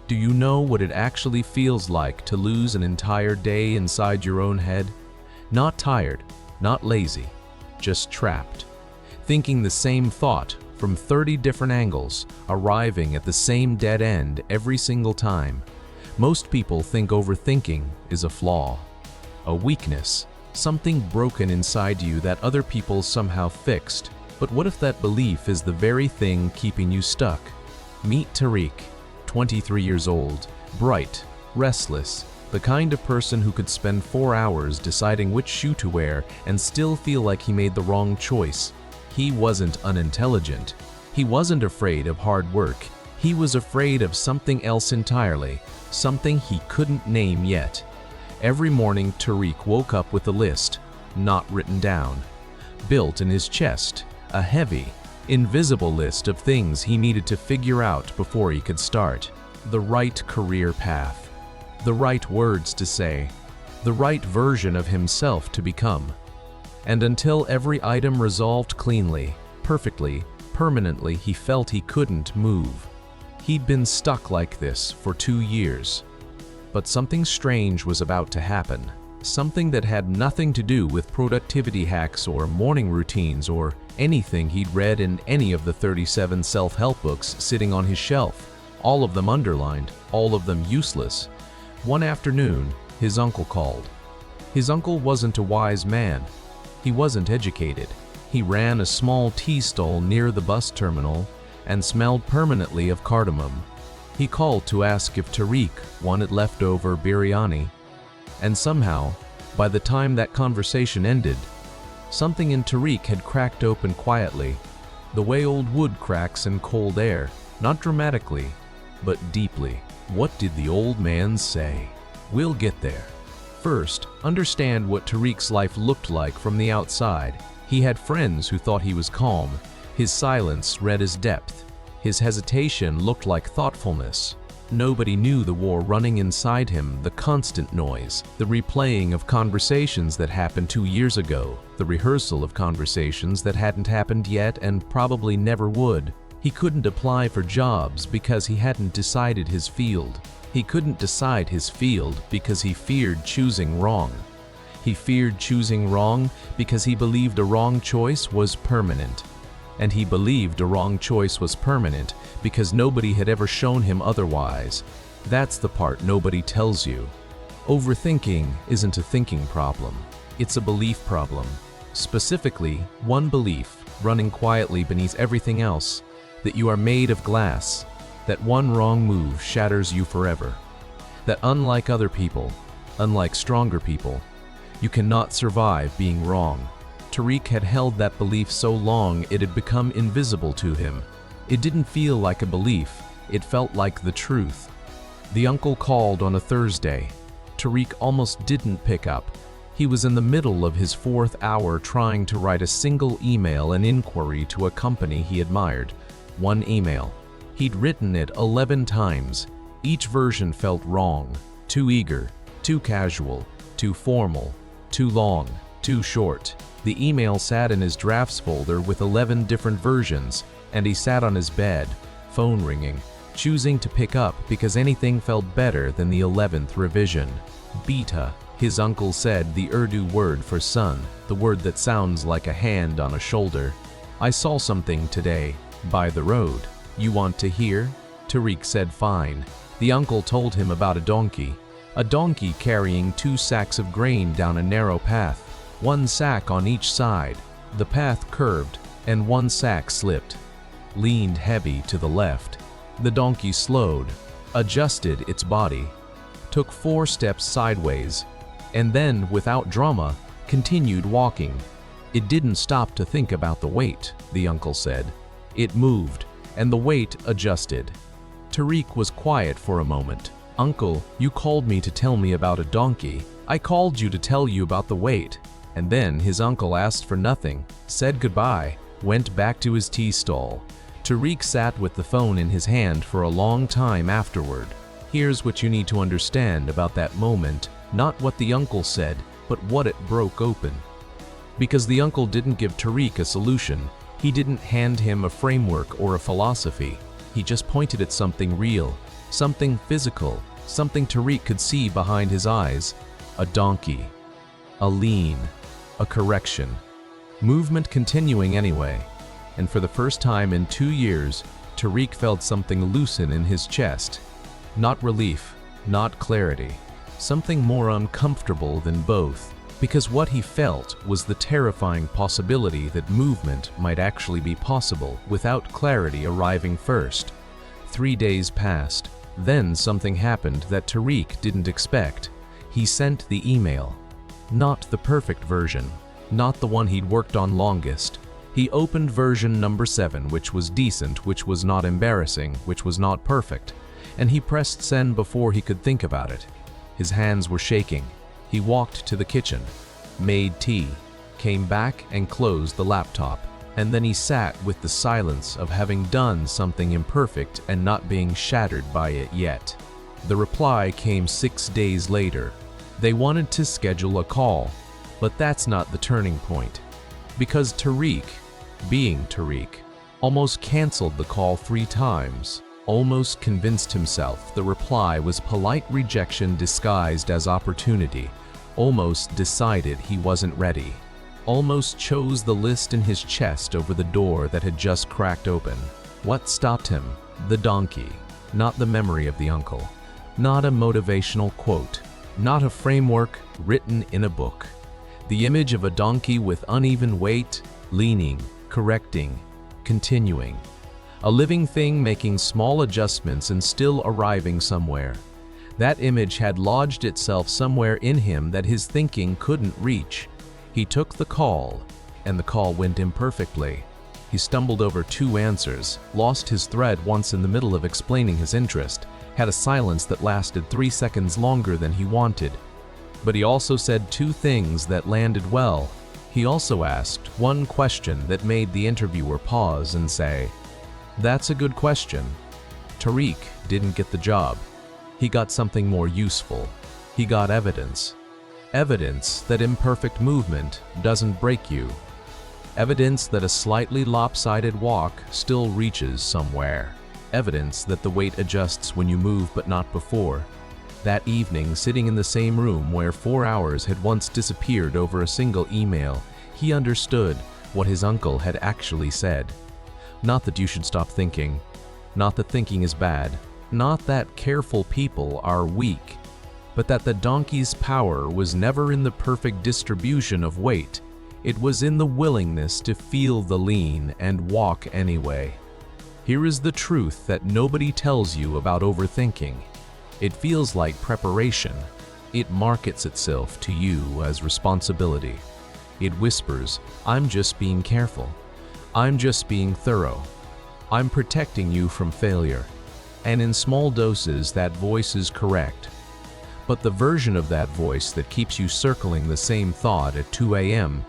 Do you know what it actually feels like to lose an entire day inside your own head? Not tired, not lazy, just trapped. Thinking the same thought from 30 different angles, arriving at the same dead end every single time. Most people think overthinking is a flaw, a weakness, something broken inside you that other people somehow fixed. But what if that belief is the very thing keeping you stuck? Meet Tariq, 23 years old, bright, restless, the kind of person who could spend 4 hours deciding which shoe to wear and still feel like he made the wrong choice. He wasn't unintelligent. He wasn't afraid of hard work. He was afraid of something else entirely, something he couldn't name yet. Every morning, Tariq woke up with a list, not written down, built in his chest, a heavy, invisible list of things he needed to figure out before he could start. The right career path, the right words to say, the right version of himself to become. And until every item resolved cleanly, perfectly, permanently, he felt he couldn't move. He'd been stuck like this for 2 years. But something strange was about to happen. Something that had nothing to do with productivity hacks or morning routines or anything he'd read in any of the 37 self-help books sitting on his shelf, all of them underlined, all of them useless. One afternoon, his uncle called. His uncle wasn't a wise man. He wasn't educated. He ran a small tea stall near the bus terminal and smelled permanently of cardamom. He called to ask if Tariq wanted leftover biryani. And somehow, by the time that conversation ended, something in Tariq had cracked open quietly, the way old wood cracks in cold air, not dramatically, but deeply. What did the old man say? We'll get there. First, understand what Tariq's life looked like from the outside. He had friends who thought he was calm. His silence read as depth. His hesitation looked like thoughtfulness. Nobody knew the war running inside him, the constant noise, the replaying of conversations that happened 2 years ago, the rehearsal of conversations that hadn't happened yet and probably never would. He couldn't apply for jobs because he hadn't decided his field. He couldn't decide his field because he feared choosing wrong. He feared choosing wrong because he believed a wrong choice was permanent. And he believed a wrong choice was permanent because nobody had ever shown him otherwise. That's the part nobody tells you. Overthinking isn't a thinking problem. It's a belief problem. Specifically, one belief running quietly beneath everything else, that you are made of glass, that one wrong move shatters you forever, that unlike other people, unlike stronger people, you cannot survive being wrong. Tariq had held that belief so long it had become invisible to him. It didn't feel like a belief, it felt like the truth. The uncle called on a Thursday. Tariq almost didn't pick up. He was in the middle of his 4th hour trying to write a single email and inquiry to a company he admired. One email. He'd written it 11 times. Each version felt wrong, too eager, too casual, too formal, too long, too short. The email sat in his drafts folder with 11 different versions, and he sat on his bed, phone ringing, choosing to pick up because anything felt better than the 11th revision. Beta, his uncle said, the Urdu word for sun, the word that sounds like a hand on a shoulder. I saw something today, by the road. You want to hear? Tariq said fine. The uncle told him about a donkey carrying 2 sacks of grain down a narrow path. 1 sack on each side. The path curved, and 1 sack slipped, leaned heavy to the left. The donkey slowed, adjusted its body, took 4 steps sideways, and then, without drama, continued walking. It didn't stop to think about the weight, the uncle said. It moved, and the weight adjusted. Tariq was quiet for a moment. Uncle, you called me to tell me about a donkey. I called you to tell you about the weight. And then his uncle asked for nothing, said goodbye, went back to his tea stall. Tariq sat with the phone in his hand for a long time afterward. Here's what you need to understand about that moment, not what the uncle said, but what it broke open. Because the uncle didn't give Tariq a solution, he didn't hand him a framework or a philosophy. He just pointed at something real. Something physical, something Tariq could see behind his eyes. A donkey. A lean. A correction. Movement continuing anyway. And for the first time in 2 years, Tariq felt something loosen in his chest. Not relief, not clarity. Something more uncomfortable than both. Because what he felt was the terrifying possibility that movement might actually be possible without clarity arriving first. 3 days passed. Then something happened that Tariq didn't expect. He sent the email. Not the perfect version. Not the one he'd worked on longest. He opened version number 7, which was decent, which was not embarrassing, which was not perfect. And he pressed send before he could think about it. His hands were shaking. He walked to the kitchen, made tea, came back and closed the laptop. And then he sat with the silence of having done something imperfect and not being shattered by it yet. The reply came 6 days later. They wanted to schedule a call, but that's not the turning point. Because Tariq, being Tariq, almost canceled the call 3 times, almost convinced himself the reply was polite rejection disguised as opportunity, almost decided he wasn't ready. Almost chose the list in his chest over the door that had just cracked open. What stopped him? The donkey. Not the memory of the uncle. Not a motivational quote. Not a framework written in a book. The image of a donkey with uneven weight, leaning, correcting, continuing. A living thing making small adjustments and still arriving somewhere. That image had lodged itself somewhere in him that his thinking couldn't reach. He took the call, and the call went imperfectly. He stumbled over 2 answers, lost his thread once in the middle of explaining his interest, had a silence that lasted 3 seconds longer than he wanted. But he also said 2 things that landed well. He also asked 1 question that made the interviewer pause and say, "That's a good question." Tariq didn't get the job. He got something more useful. He got evidence. Evidence that imperfect movement doesn't break you. Evidence that a slightly lopsided walk still reaches somewhere. Evidence that the weight adjusts when you move but not before. That evening, sitting in the same room where 4 hours had once disappeared over a single email, he understood what his uncle had actually said. Not that you should stop thinking. Not that thinking is bad. Not that careful people are weak. But that the donkey's power was never in the perfect distribution of weight. It was in the willingness to feel the lean and walk anyway. Here is the truth that nobody tells you about overthinking. It feels like preparation. It markets itself to you as responsibility. It whispers, "I'm just being careful. I'm just being thorough. I'm protecting you from failure." And in small doses, that voice is correct. But the version of that voice that keeps you circling the same thought at 2 a.m.,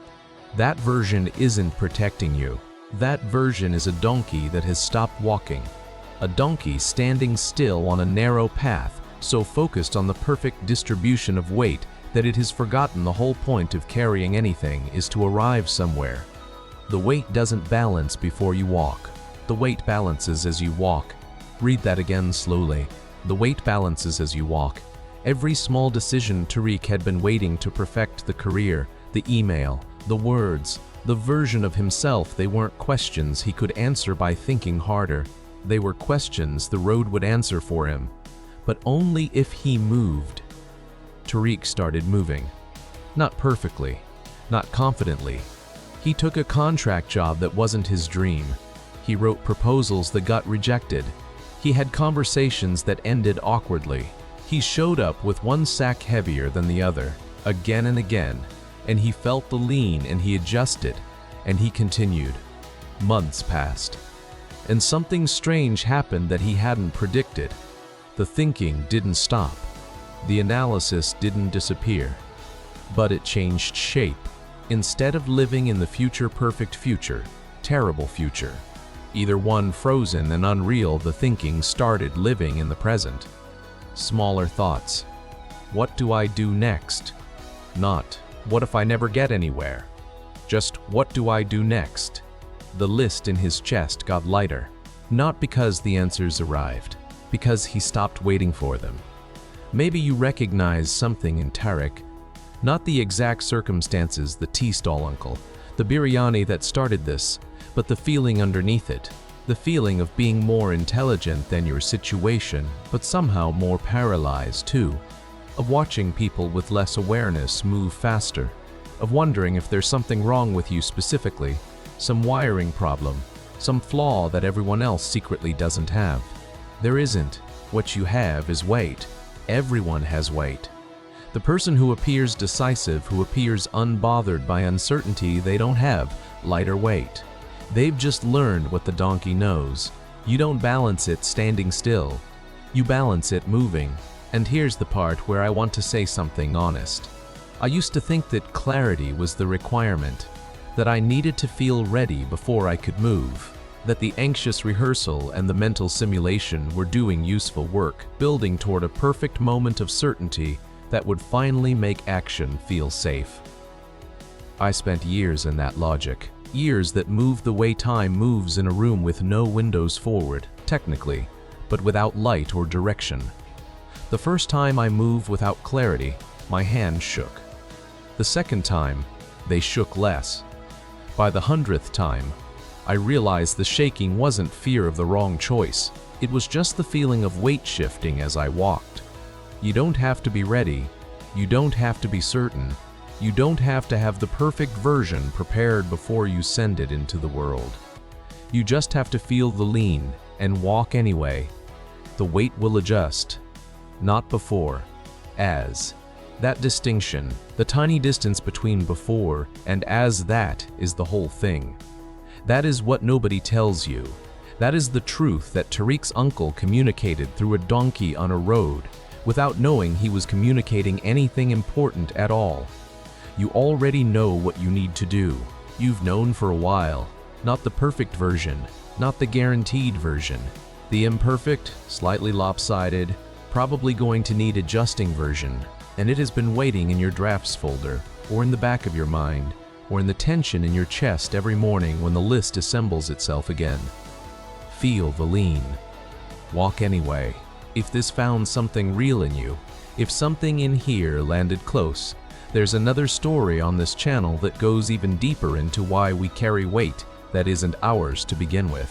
that version isn't protecting you. That version is a donkey that has stopped walking. A donkey standing still on a narrow path, so focused on the perfect distribution of weight that it has forgotten the whole point of carrying anything is to arrive somewhere. The weight doesn't balance before you walk. The weight balances as you walk. Read that again slowly. The weight balances as you walk. Every small decision Tariq had been waiting to perfect: the career, the email, the words, the version of himself. They weren't questions he could answer by thinking harder. They were questions the road would answer for him. But only if he moved. Tariq started moving. Not perfectly, not confidently. He took a contract job that wasn't his dream. He wrote proposals that got rejected. He had conversations that ended awkwardly. He showed up with one sack heavier than the other, again and again, and he felt the lean and he adjusted, and he continued. Months passed, and something strange happened that he hadn't predicted. The thinking didn't stop. The analysis didn't disappear, but it changed shape. Instead of living in the future-perfect future, terrible future, either one frozen and unreal, the thinking started living in the present. Smaller thoughts. What do I do next? Not, what if I never get anywhere? Just, what do I do next? The list in his chest got lighter, not because the answers arrived, because he stopped waiting for them. Maybe you recognize something in Tariq, not the exact circumstances, the tea stall uncle, the biryani that started this, but the feeling underneath it, the feeling of being more intelligent than your situation, but somehow more paralyzed too, of watching people with less awareness move faster, of wondering if there's something wrong with you specifically, some wiring problem, some flaw that everyone else secretly doesn't have. There isn't. What you have is weight. Everyone has weight. The person who appears decisive, who appears unbothered by uncertainty, they don't have lighter weight. They've just learned what the donkey knows. You don't balance it standing still. You balance it moving. And here's the part where I want to say something honest. I used to think that clarity was the requirement, that I needed to feel ready before I could move, that the anxious rehearsal and the mental simulation were doing useful work, building toward a perfect moment of certainty that would finally make action feel safe. I spent years in that logic, years that moved the way time moves in a room with no windows forward, technically, but without light or direction. The first time I moved without clarity, my hands shook. The second time, they shook less. By the 100th time, I realized the shaking wasn't fear of the wrong choice. It was just the feeling of weight shifting as I walked. You don't have to be ready. You don't have to be certain. You don't have to have the perfect version prepared before you send it into the world. You just have to feel the lean and walk anyway. The weight will adjust. Not before, as. That distinction, the tiny distance between before and as, that is the whole thing. That is what nobody tells you. That is the truth that Tariq's uncle communicated through a donkey on a road, without knowing he was communicating anything important at all. You already know what you need to do. You've known for a while. Not the perfect version, not the guaranteed version. The imperfect, slightly lopsided, probably going to need adjusting version. And it has been waiting in your drafts folder, or in the back of your mind, or in the tension in your chest every morning when the list assembles itself again. Feel the lean. Walk anyway. If this found something real in you, if something in here landed close, there's another story on this channel that goes even deeper into why we carry weight that isn't ours to begin with.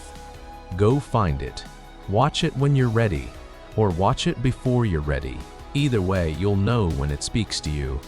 Go find it. Watch it when you're ready, or watch it before you're ready. Either way, you'll know when it speaks to you.